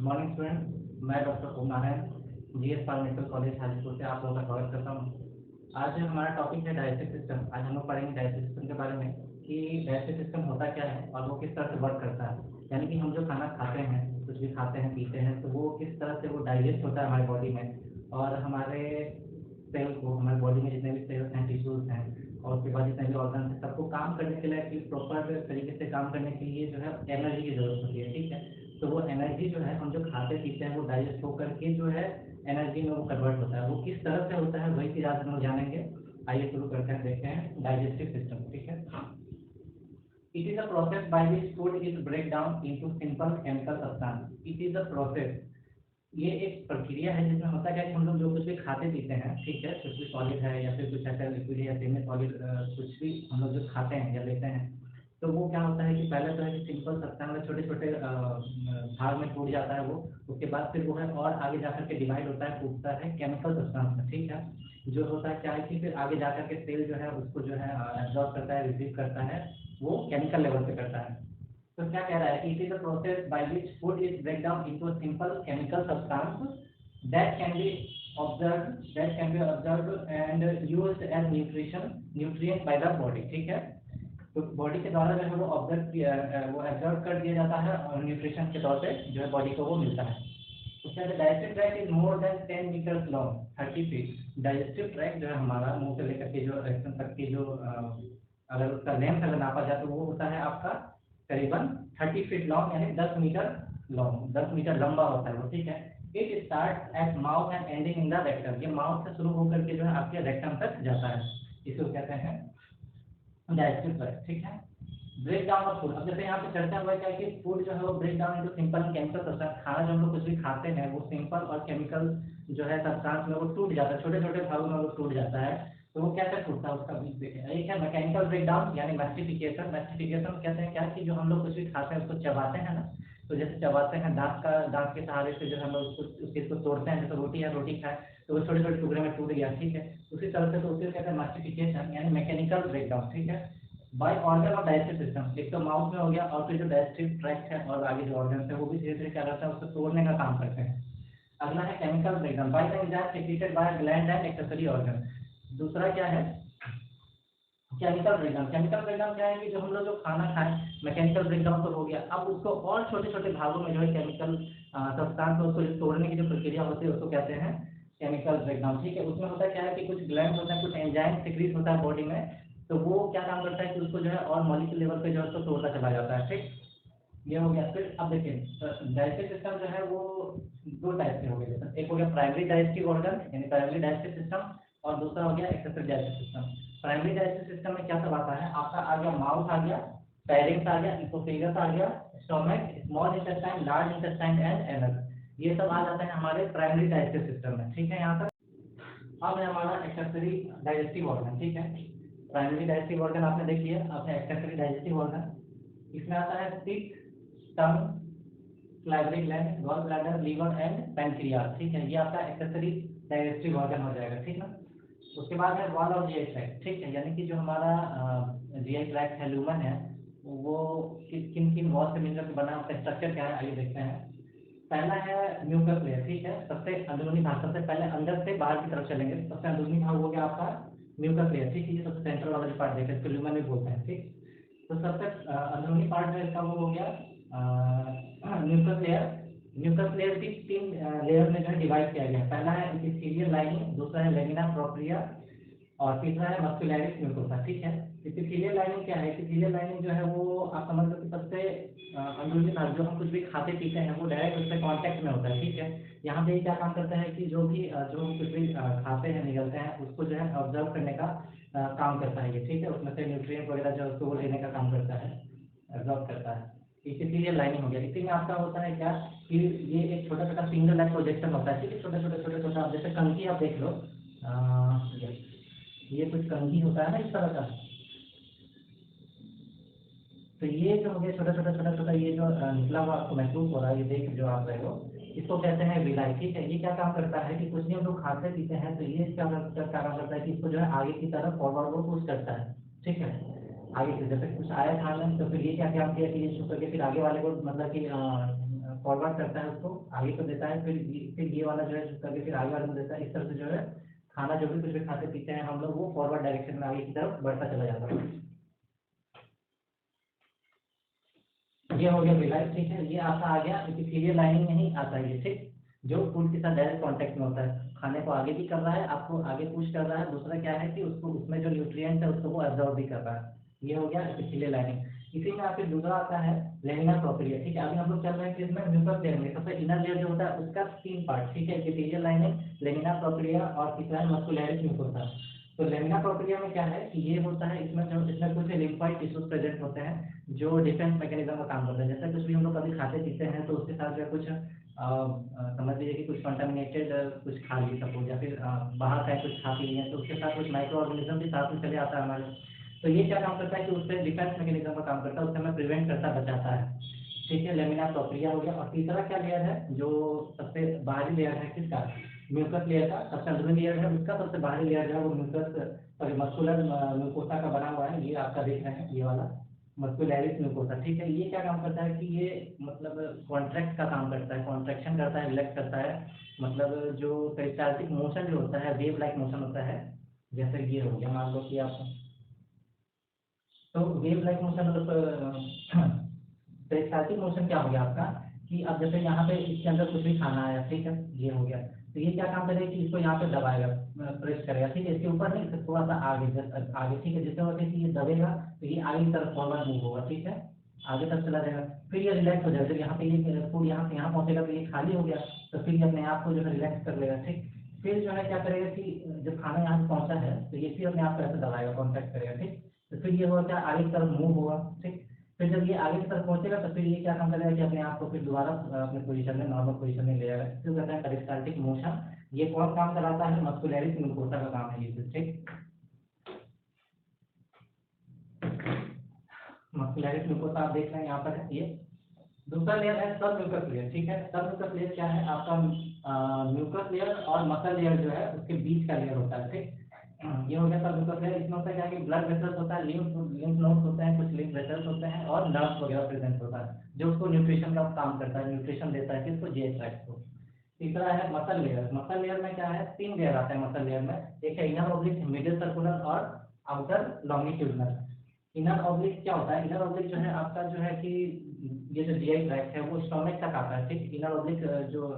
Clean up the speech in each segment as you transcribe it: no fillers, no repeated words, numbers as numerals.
Good morning student, मैं doctor ओम Narayan GS फार्मेसिकल college Hajipur से आप लोगों का स्वागत करता हूँ। आज हमारा टॉपिक है डाइजेस्टिव सिस्टम। आज हम लोग पढ़ेंगे डाइजेस्टिव सिस्टम के बारे में कि डाइजेस्टिव सिस्टम होता क्या है और वो किस तरह से वर्क करता है। यानी कि हम जो खाना खाते हैं, कुछ भी खाते हैं पीते हैं, तो वो किस तरह से वो डाइजेस्ट होता है हमारी बॉडी में और हमारे सेल को, हमारी बॉडी में जितने भी सेल्स हैं, टिश्यूज हैं और उसके बाद जितने भी ऑर्गन हैं, सबको काम करने के लिए प्रॉपर तरीके से काम करने के लिए जो है एनर्जी की जरूरत होती है। ठीक है, तो वो एनर्जी जो है हम जो खाते पीते हैं वो डाइजेस्ट होकर के जो है एनर्जी में वो कन्वर्ट होता है। वो किस तरह से होता है वही चीज आज हम लोग जानेंगे। आइए शुरू करते हैं, देखते हैं डाइजेस्टिव सिस्टम। ठीक है, it is a process by which food is break down into simple chemical substance. It is a process, ये एक प्रक्रिया है जिसमें होता है कि हम लोग जो कुछ भी खाते पीते हैं, ठीक है, कुछ भी सॉलिड है या फिर कुछ ऐसा लिक्विड है या सेमी सॉलिड, कुछ भी हम लोग जो खाते हैं या लेते हैं, तो वो क्या होता है कि पहले तो है कि सिंपल सब्सटेंस में छोटे छोटे भाग में टूट जाता है वो। उसके बाद फिर वो है और आगे जाकर के डिवाइड होता है, टूटता है केमिकल सब्सटेंस में। ठीक है, जो होता है क्या है कि फिर आगे जाकर के सेल जो है उसको जो है एब्जॉर्ब करता है, रिसीव करता है, वो केमिकल लेवल पे करता है। तो क्या कह रहा है, it is a process by which food is break down into a simple chemical substance that can be observed and used as nutrient by the body. ठीक है, तो बॉडी के द्वारा जो है वो वो एब्जॉर्ब कर दिया जाता है और न्यूट्रिशन के तौर पे जो है बॉडी को वो मिलता है। उसके बाद digestive tract is more than 10 metres long, 30 feet. Digestive tract जो है हमारा मुंह से लेकर के जो रेक्टम तक की जो अगर उसका लेंथ अगर नापा जाए तो वो होता है आपका करीबन 30 फीट लॉन्ग, यानी 10 मीटर लॉन्ग, 10 मीटर लंबा होता है वो। ठीक है, it start at mouth and ending in the rectum. ये माउथ से शुरू होकर के जो है आपके रेक्टम तक जाता है, इसको कहते हैं डाइजेस्टिव ट्रैक्ट। ठीक है, ब्रेक डाउन ऑफ फूड। अब जैसे यहाँ पे चर्चा हुआ है कि फूड जो है वो break down into simple chemical substance. खाना जो हम लोग कुछ भी खाते हैं वो सिंपल और केमिकल जो है सब्सटेंस में वो टूट जाता है, छोटे छोटे भागों में वो टूट जाता है। तो वो कैसे टूटता है उसका भी देखें। एक है मैकेनिकल ब्रेक डाउन यानी मैस्टिफिकेशन। मैस्टिफिकेशन कहते हैं क्या कि जो हम लोग कुछ भी खाते हैं उसको चबाते हैं ना, तो जैसे चबाते हैं दांत के सहारे से जो हम लोग उस चीज को तोड़ते हैं, जैसे रोटी है, रोटी खाए तो वो छोटे छोटे टुकड़े में टूट गया। ठीक है, उसी तरह से तो उसे कहते हैं मैस्टिफिकेशन यानी मैकेनिकल ब्रेक डाउन। ठीक है, by organ of digestive system. एक तो माउथ में हो गया और फिर जो डाइजेस्टिव ट्रैक्ट है और आगे जो ऑर्गन है वो भी धीरे धीरे क्या करता है, उसको तोड़ने का काम करते हैं। अगला है chemical breakdown by the enzyme secreted bye gland and accessory organ. दूसरा क्या है, केमिकल ब्रेकडाउन। केमिकल ब्रेकडाउन क्या है कि जो हम लोग जो खाना खाएं, मैकेनिकल ब्रेकडाउन तो हो गया, अब उसको और छोटे छोटे भागों में जो है केमिकल सब्सटेंस को उसको तोड़ने की जो प्रक्रिया होती है उसको कहते हैं केमिकल ब्रेकडाउन। ठीक है, उसमें होता क्या है कि कुछ ग्लैंड होता है, कुछ एंजाइम सिक्रीट होता है बॉडी में, तो वो क्या काम करता है कि उसको जो है और मॉलिक्यूल लेवल पे जो है उसको तोड़ता चला जाता है। ठीक, ये हो गया। फिर अब देखिए डाइजेस्टिव सिस्टम जो है वो दो टाइप के हो गए। एक हो गया प्राइमरी डाइजेस्टिव ऑर्गन यानी प्राइमरी डाइजेस्टिव सिस्टम, और दूसरा हो गया accessory digestive system. Primary digestive system में क्या सब आता है आपका, आ गया माउथ, आ गया फेरिंग्स, आ गया इसोफेगस, आ गया stomach, small intestine, large intestine and anus. ये सब आ जाते हैं हमारे प्राइमरी डाइजेस्टिव सिस्टम में। ठीक है, यहाँ तक। अब है हमारा एक्सेसरी डाइजेस्टिव ऑर्गन। ठीक है, प्राइमरी डाइजेस्टिव ऑर्गन आपने देख लिया, अब है एक्सेसरी डाइजेस्टिव ऑर्गन। इसमें आता है stick, tongue, salivary gland, gall bladder, liver and pancreas. ठीक है, ये आपका एक्सेसरी डाइजेस्टिव ऑर्गन हो जाएगा। ठीक है, उसके बाद है वॉल ऑफ जीआई ट्रैक्ट। ठीक है, यानी कि जो हमारा जीआई ट्रैक्ट है, ल्यूमन है, वो किन किन वॉल से मिलकर बना, उसका स्ट्रक्चर क्या है आइए देखते हैं। पहला है म्यूकस लेयर। ठीक है, सबसे अंदरूनी भाग, सबसे पहले अंदर से बाहर की तरफ चलेंगे, सबसे अंदरूनी भाग हो गया आपका म्यूकस लेयर। ठीक है, ये सबसे सेंट्रल वाला जो पार्ट देखिए, इसको ल्यूमन भी बोलते हैं। ठीक, तो सबसे अंदरूनी पार्ट जो इसका वो हो गया म्यूकस लेयर। म्यूकस लेयर की तीन लेयर में जो है डिवाइड किया गया है। पहला है एपिथेलियल लाइनिंग, दूसरा है लेमिना प्रोप्रिया और तीसरा है मस्कुलैरिस म्यूकोसा। ठीक है, एपिथेलियल लाइनिंग क्या है, एपिथेलियल लाइनिंग जो है वो आप समझ लो कि सबसे अंदरूनी भाग, जो हम कुछ भी खाते पीते हैं वो डायरेक्ट उससे कांटेक्ट में होता है। ठीक है, यहाँ पे क्या काम करता है कि जो हम कुछ भी खाते हैं, निगलते हैं, उसको जो है ऑब्जर्व करने का काम करता है ये। ठीक है, उसमें से न्यूट्रिएंट वगैरह जो है उसको वो लेने का काम करता है, एब्जॉर्ब करता है। एपिथेलियल लाइनिंग हो गया। इसी में आपका होता है क्या कि ये एक छोटा छोटा सिंगल लाइट प्रोजेक्शन होता है। ठीक है, छोटे छोटे छोटे छोटे, आप जैसे कंकी आप देख लो, ये कुछ कंघी होता है ना इस तरह का, तो ये जो हो गया छोटा छोटा छोटा छोटा, ये जो निकला हुआ आपको महसूस हो रहा है, ये देख जो आप रहे हो, इसको कहते हैं विलाई। ठीक है, ये क्या काम करता है कि कुछ भी हम लोग खाते पीते हैं तो ये क्या काम करता है कि इसको जो है आगे की तरफ फॉरवर्ड वो पुश करता है। ठीक है, आगे की जैसे कुछ आया खाना तो फिर ये क्या काम किया कि ये छुप करके फिर आगे वाले को मतलब कि फॉरवर्ड करता है, उसको आगे को देता है, फिर ये वाला जो है करके फिर आगे वाले को देता है। इस तरह से जो है खाना जो भी कुछ भी खाते पीते हैं हम लोग, वो फॉरवर्ड डायरेक्शन में आगे की तरफ बढ़ता चला जाता है। ये हो गया विलाइट, ठीक है। ये आपका आ गया एपिथेलियल लाइनिंग में ही आता है ये, ठीक, जो फूड के साथ डायरेक्ट कांटेक्ट में होता है, खाने को आगे भी कर रहा है, आपको आगे पुश कर रहा है। दूसरा क्या है कि उसको उसमें जो न्यूट्रिएंट है उसको वो एब्जॉर्ब भी कर रहा है। ये हो गया एपिथेलियल लाइनिंग। इसी में आपके दूसरा आता है लेमिनार प्रोपिलिया, ठीक है। अभी हम लोग चल रहे हैं कि इसमें म्यूकस लेयर में सबसे इनर लेयर जो होता है उसका 3 पार्ट, ठीक है, एपिथेलियल लाइनिंग, लेमिनार प्रोपिलिया और तीसरा है मस्कुलैरिस म्यूकोसा। तो लेमिनार प्रोपिलिया में क्या है कि ये होता है, इसमें जो इसमें कुछ लिम्फोइड टिश्यूज प्रेजेंट होते हैं जो डिफेंस मैकेनिज्म का काम करते हैं। जैसे कुछ भी हम लोग कभी खाते पीते हैं तो उसके साथ जो है कुछ समझ लीजिए कि कुछ कंटामिनेटेड कुछ खा ली सपोज, या फिर बाहर का कुछ खा पी लिए तो उसके साथ कुछ माइक्रो ऑर्गेनिज्म भी साथ में चले आता है हमारे। तो ये क्या काम करता है कि उससे डिफेंस मैकेनिज्म का काम करता है, उससे हमें प्रिवेंट करता है, बचाता है, ठीक है। लेमिनार प्रोपिलिया हो गया। और तीसरा क्या लेयर है, जो सबसे बाहरी लेयर है किसका, म्यूकस लेयर का, सबसे अंदरूनी लेयर है उसका सबसे बाहरी लेयर जो है वो म्यूकस सॉरी मस्कुलर म्यूकोसा का बना हुआ है। ये आपका देख रहे हैं ये वाला मस्कुलैरिस म्यूकोसा, ठीक है। ये क्या काम करता है कि ये मतलब कॉन्ट्रैक्ट का काम करता है, कॉन्ट्रैक्शन करता है, रिलैक्स करता है। मतलब जो पेरिस्टाल्टिक मोशन जो होता है, वेव लाइक मोशन होता है, जैसे ये हो गया, मान लो कि आप, तो वेव लाइक मोशन मतलब पेरिस्टाल्टिक मोशन क्या हो गया आपका कि अब जैसे यहाँ पे इसके अंदर कुछ भी खाना आया, ठीक है, ये हो गया, तो ये क्या काम करेगा कि इसको यहाँ पे दबाएगा, प्रेस करेगा, ठीक है, इसके ऊपर नहीं, इससे थोड़ा सा आगे आगे, ठीक है, जिससे होता है कि ये दबेगा तो ये आगे की तरफ फॉरवर्ड मूव होगा, ठीक है, आगे तक चला जाएगा, फिर ये रिलैक्स हो जाएगा। जब यहाँ पे ये फूड यहाँ से यहाँ पहुंचेगा तो ये खाली हो गया, तो फिर ये अपने आप को जो है रिलैक्स कर लेगा, ठीक। फिर जो है क्या करेगा कि जब खाना यहाँ पे पहुंचा है तो ये फिर अपने आप को ऐसे दबाएगा, कॉन्टैक्ट करेगा, ठीक। तो फिर ये होगा आगे की तरफ मूव होगा, ठीक। फिर जब ये आगे की तरफ पहुंचेगा तो फिर ये क्या काम करेगा कि अपने आप को फिर दोबारा अपने पोजीशन में, नॉर्मल पोजीशन में ले जाएगा, इसको कहते हैं पेरिस्टाल्टिक मोशन। ये कौन काम कराता है, मस्कुलैरिस म्यूकोसा का काम है ये, ठीक। मस्कुलैरिस म्यूकोसा आप देख रहे हैं यहाँ पर है ये। दूसरा लेयर है सब म्यूकस लेयर, ठीक है। सब म्यूकस लेयर क्या है आपका, म्यूकस लेयर और मसल लेयर जो है उसके बीच का लेयर होता है, ठीक। ये हो गया सब म्यूकस लेयर। इसमें होता है क्या कि ब्लड वेसल्स होता है, लिम्फ नोड्स होते हैं, कुछ लिम्फ वेसल्स होते हैं और नर्व्स वगैरह प्रेजेंट होता है जो उसको न्यूट्रिशन का काम करता है, न्यूट्रिशन देता है किसको, जीएच ट्रैक्ट को। तीसरा है मसल लेयर। मसल लेयर में क्या है, 3 लेयर आते हैं मसल लेयर में। एक है इनर ऑब्लिक, मिडिल सर्कुलर और आउटर लॉन्गिट्यूडिनल। इनर ऑब्लिक क्या होता है, इनर ऑब्लिक जो है आपका जो है कि ये जो जीआई ट्रैक्ट है वो स्टोमक तक आता है, ठीक। इनर ऑब्लिक जो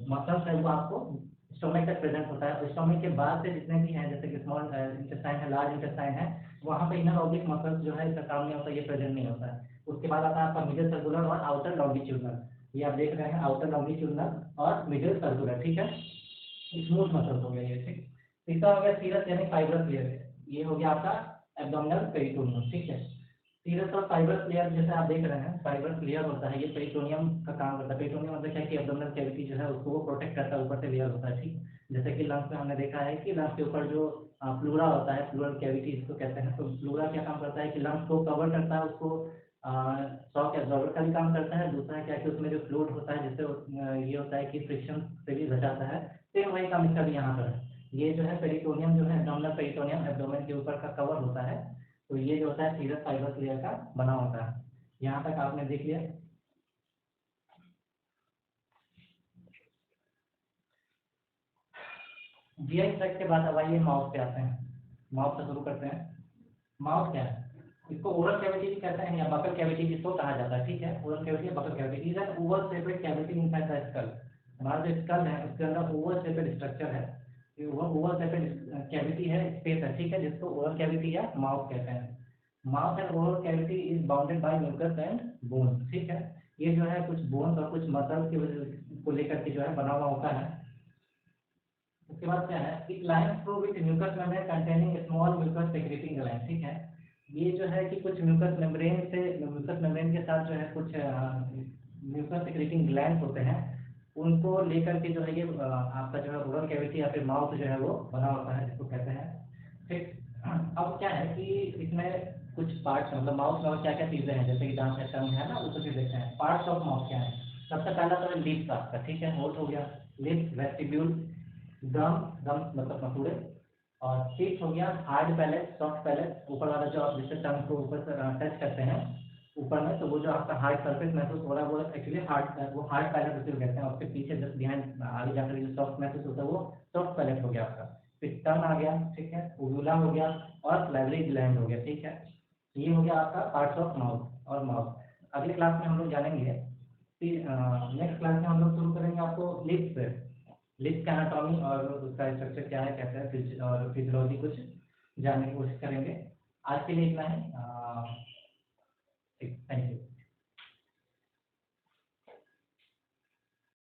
मसल्स है वो आपको स्टोमक तक प्रेजेंट होता है। स्टोमक के बाद से जितने भी हैं, जैसे कि स्मॉल इंटेस्टाइन है, लार्ज इंटेस्टाइन है, वहाँ पे इनर ऑब्लिक मसल्स जो है इसका काम नहीं होता, ये प्रेजेंट नहीं होता है। उसके बाद आता है आपका मिडिल सर्कुलर और आउटर लॉन्गिट्यूडिनल। ये आप देख रहे हैं आउटर लॉन्गिट्यूडिनल और मिडिल सर्कुलर, ठीक है। स्मूथ मसल्स हो गया ये, ठीक। तीसरा हो गया सीरस यानी फाइब्रस लेयर। ये हो गया आपका एब्डोमिनल पेरिटोनियम, ठीक है। सीरस और फाइब्रस लेयर जैसे आप देख रहे हैं, फाइब्रस लेयर होता है ये पेरिटोनियम का काम करता है। पेरिटोनियम मतलब क्या है कि एब्डोमिनल कैविटी जो है उसको वो प्रोटेक्ट करता है, ऊपर से लेयर होता है, ठीक। जैसे कि लंग्स में हमने देखा है कि लंग्स के ऊपर जो प्लूरा होता है, प्लूरल कैविटी इसको कहते हैं, तो प्लूरा क्या काम करता है कि लंग्स को कवर करता है, उसको शॉक एब्जॉर्बर का भी काम करता है। दूसरा क्या है कि उसमें जो फ्लूइड होता है जिससे ये होता है कि फ्रिक्शन से भी बचाता है, सेम वही काम इसका भी यहाँ पर है। ये जो है पेरिटोनियम जो है एब्डोमिनल पेरिटोनियम, एब्डोमेन के ऊपर का कवर होता है, तो ये जो होता है सीरस फाइब्रस लेयर का बना होता है। यहाँ तक आपने देख लिया। जीआई ट्रैक्ट के बाद अब आइए माउथ पे आते हैं। माउथ से शुरू करते हैं। माउथ क्या है, इसको ओरल कैविटी भी कहते हैं या बकल कैविटी जिसको कहा जाता है, ठीक है। ओरल कैविटी या buccal cavity is an Oval shaped cavity inside the skull. हमारा जो स्कल है उसके अंदर ओवल शेपेड स्ट्रक्चर है, ये ओवल शेपेड कैविटी है, स्पेस है, ठीक है, जिसको ओरल कैविटी या माउथ कहते हैं। Mouth and oral cavity is bounded by mucus and bone, ठीक है। ये जो है कुछ बोन्स और कुछ मसल्स की वजह को लेकर के जो है बना हुआ होता है। उसके बाद क्या है, it lines through with mucus membrane containing small mucus secreting gland, ठीक है। ये जो है कि कुछ म्यूकस मेम्ब्रेन के साथ जो है कुछ म्यूकस सेक्रेटिंग ग्लैंड होते हैं, उनको लेकर के जो है ये आपका जो है ओरल कैविटी या फिर माउथ जो है वो बना होता है, जिसको कहते हैं, ठीक। अब क्या है कि इसमें कुछ पार्ट्स मतलब माउथ में और क्या क्या चीजें हैं, जैसे कि दांत है, टंग है ना, वो सब देखते हैं। पार्ट्स ऑफ माउथ क्या है, सबसे पहला तो है लिप्स आपका, ठीक है, होठ हो गया, लिप्स, वेस्टिब्यूल, गम, गम मतलब मसूड़े, और टीथ हो गया, हार्ड पैलेट, सॉफ्ट पैलेट, ऊपर वाला जो आप जिससे टंग को ऊपर से टच करते हैं, ऊपर में, तो वो जो आपका हार्ड सरफेस महसूस हो रहा है वो एक्चुअली हार्ड पैलेट उसे कहते हैं। उसके पीछे जस्ट बिहाइंड आगे जाकर जो सॉफ्ट महसूस होता है वो सॉफ्ट पैलेट हो गया आपका। फिर टर्न आ गया, ठीक है, उवुला हो गया और सलाइवरी ग्लैंड हो गया, ठीक है। ये हो गया आपका पार्ट्स ऑफ माउथ और माउथ। अगले क्लास में हम लोग जानेंगे, फिर नेक्स्ट क्लास में हम लोग शुरू करेंगे आपको लिप्स से। लिप्स का एनाटॉमी और उसका स्ट्रक्चर क्या है, कैसा है, और फिजियोलॉजी कुछ जानने की कोशिश करेंगे। आज के लिए इतना ही। Thank you.